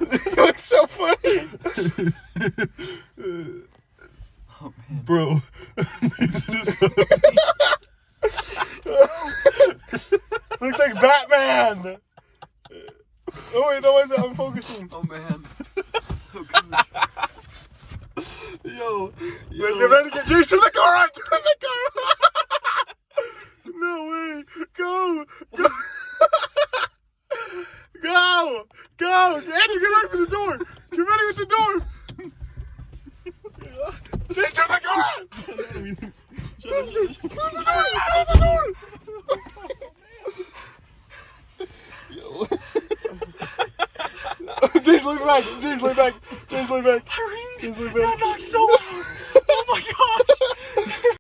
It's so funny. Oh man. Bro. Looks like Batman. Oh wait, no, I'm focusing. Oh man. Oh gosh. Yo. They're ready to get James from the car. From the car. No way. Go. Go. Go. Go. Andrew, get ready for the door. Get ready with the door. James from the car. Close the door. Close the door. Yo. James, look back. James, look back. James, look back. James, look back. That knocked so hard. Oh my god.